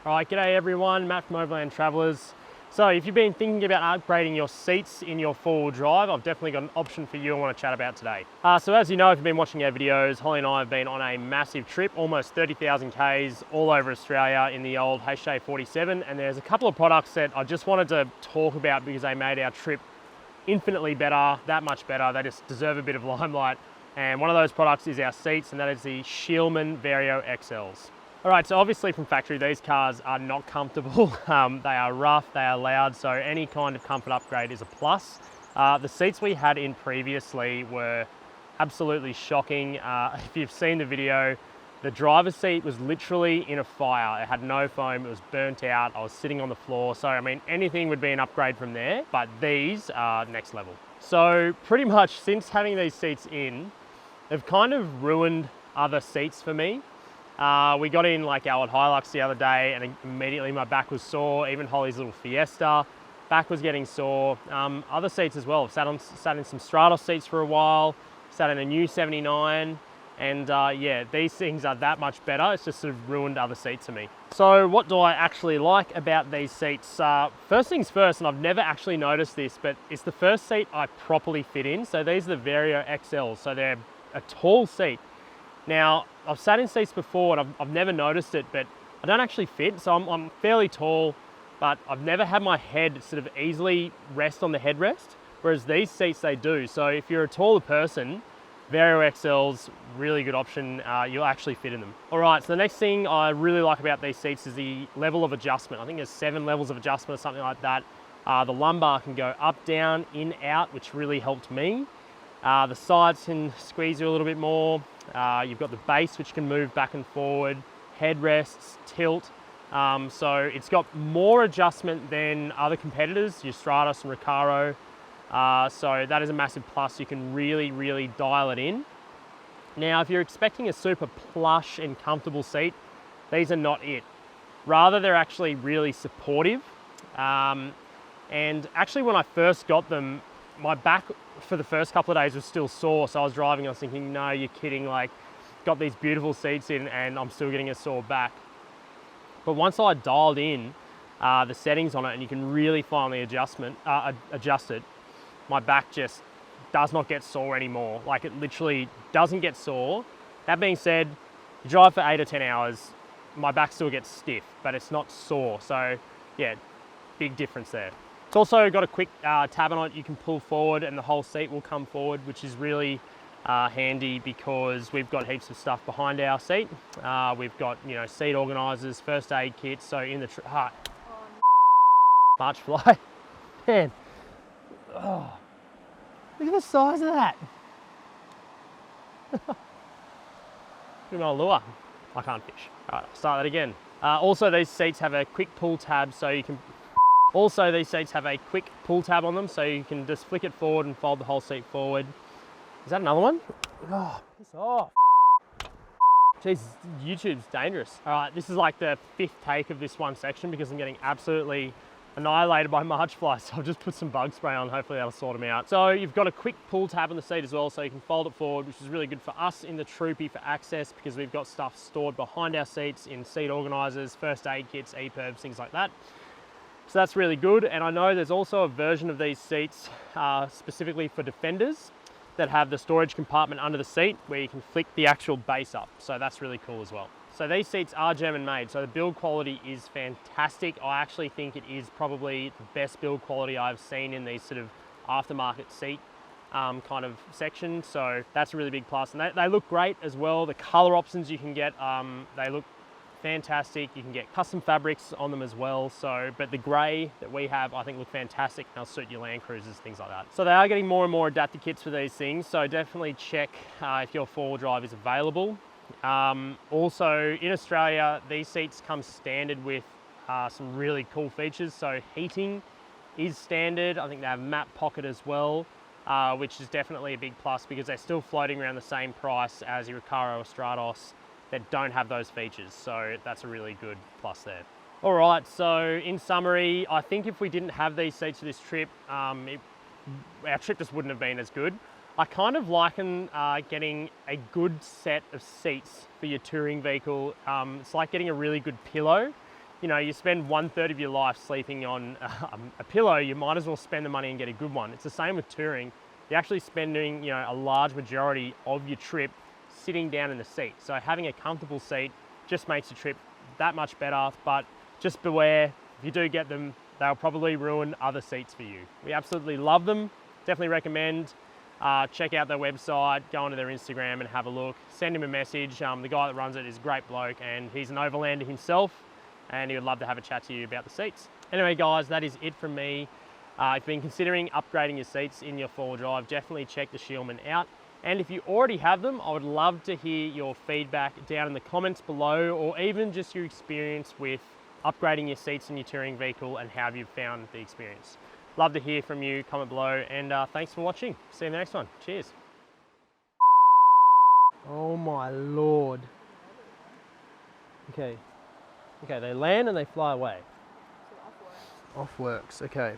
All right, g'day everyone, Matt from Overland Travellers. So if you've been thinking about upgrading your seats in your four-wheel drive, I've definitely got an option for you I want to chat about today. So as you know, if you've been watching our videos, Holly and I have been on a massive trip, almost 30,000 Ks all over Australia in the old HJ47, and there's a couple of products that I just wanted to talk about because they made our trip infinitely better, that much better. They just deserve a bit of limelight. And one of those products is our seats, and that is the Scheel-mann Vario XLs. All right, so obviously from factory, these cars are not comfortable. They are rough, they are loud, so any kind of comfort upgrade is a plus. The seats we had in previously were absolutely shocking. If you've seen the video, the driver's seat was literally in a fire. It had no foam, it was burnt out. I was sitting on the floor. So, I mean, anything would be an upgrade from there, but these are next level. So pretty much since having these seats in, they've kind of ruined other seats for me. We got in like our Hilux the other day and immediately my back was sore. Even Holly's little Fiesta, back was getting sore. Other seats as well. Sat in some Stratos seats for a while, sat in a new 79, and yeah, these things are that much better. It's just sort of ruined other seats for me. So what do I actually like about these seats? First things first, and I've never actually noticed this, but it's the first seat I properly fit in. So these are the Vario XL, so they're a tall seat. Now, I've sat in seats before and I've never noticed it, but I don't actually fit. So I'm fairly tall, but I've never had my head sort of easily rest on the headrest, whereas these seats, they do. So if you're a taller person, Vario XL's really good option. You'll actually fit in them. All right, so the next thing I really like about these seats is the level of adjustment. I think there's 7 levels of adjustment or something like that. The lumbar can go up, down, in, out, which really helped me. The sides can squeeze you a little bit more. You've got the base, which can move back and forward, headrests, tilt. So it's got more adjustment than other competitors, your Stratos and Recaro. So that is a massive plus. You can really, really dial it in. Now, if you're expecting a super plush and comfortable seat, these are not it. Rather, they're actually really supportive. And actually, when I first got them, my back for the first couple of days was still sore. So I was driving, I was thinking, no, you're kidding. Like, got these beautiful seats in and I'm still getting a sore back. But once I dialed in the settings on it and you can really finally adjust it, my back just does not get sore anymore. Like, it literally doesn't get sore. That being said, you drive for 8 or 10 hours, my back still gets stiff, but it's not sore. So yeah, big difference there. It's also got a quick tab on it you can pull forward and the whole seat will come forward, which is really handy because we've got heaps of stuff behind our seat. We've got, you know, seat organisers, first aid kits. So in the March fly, man, oh, look at the size of that. Look at my lure. I can't fish. All right, I'll start that again. Also, these seats have a quick pull tab, so you can. Also, these seats have a quick pull tab on them, so you can just flick it forward and fold the whole seat forward. Is that another one? Oh, piss off. Jeez, YouTube's dangerous. All right, this is like the 5th take of this one section because I'm getting absolutely annihilated by March flies. So I've just put some bug spray on, hopefully that'll sort them out. So you've got a quick pull tab on the seat as well, so you can fold it forward, which is really good for us in the troopy for access because we've got stuff stored behind our seats in seat organisers, first aid kits, EPIRBs, things like that. So that's really good. And I know there's also a version of these seats specifically for defenders that have the storage compartment under the seat where you can flick the actual base up. So that's really cool as well. So these seats are German made, so the build quality is fantastic. I actually think it is probably the best build quality I've seen in these sort of aftermarket seat kind of section. So that's a really big plus. And they look great as well. The color options you can get, they look fantastic. You can get custom fabrics on them as well. So, but the grey that we have, I think look fantastic. They'll suit your Land Cruisers, things like that. So they are getting more and more adapter kits for these things. So definitely check if your 4-wheel drive is available. Also in Australia, these seats come standard with some really cool features. So heating is standard. I think they have map pocket as well, which is definitely a big plus because they're still floating around the same price as your Recaro or Stratos that don't have those features. So that's a really good plus there. All right, so in summary, I think if we didn't have these seats for this trip, our trip just wouldn't have been as good. I kind of liken getting a good set of seats for your touring vehicle. It's like getting a really good pillow. you know, you spend 1/3 of your life sleeping on a pillow, you might as well spend the money and get a good one. It's the same with touring. You're actually spending, you know, a large majority of your trip sitting down in the seat. So having a comfortable seat just makes the trip that much better, but just beware, if you do get them, they'll probably ruin other seats for you. We absolutely love them. Definitely recommend. Check out their website, go onto their Instagram and have a look. Send him a message. The guy that runs it is a great bloke and he's an Overlander himself and he would love to have a chat to you about the seats. Anyway guys, that is it from me. If you've been considering upgrading your seats in your four-wheel drive, definitely check the Scheel-mann out. And if you already have them, I would love to hear your feedback down in the comments below, or even just your experience with upgrading your seats in your touring vehicle and how you've found the experience. Love to hear from you, comment below, and thanks for watching. See you in the next one. Cheers. Oh my Lord. Okay, they land and they fly away. Off works, okay.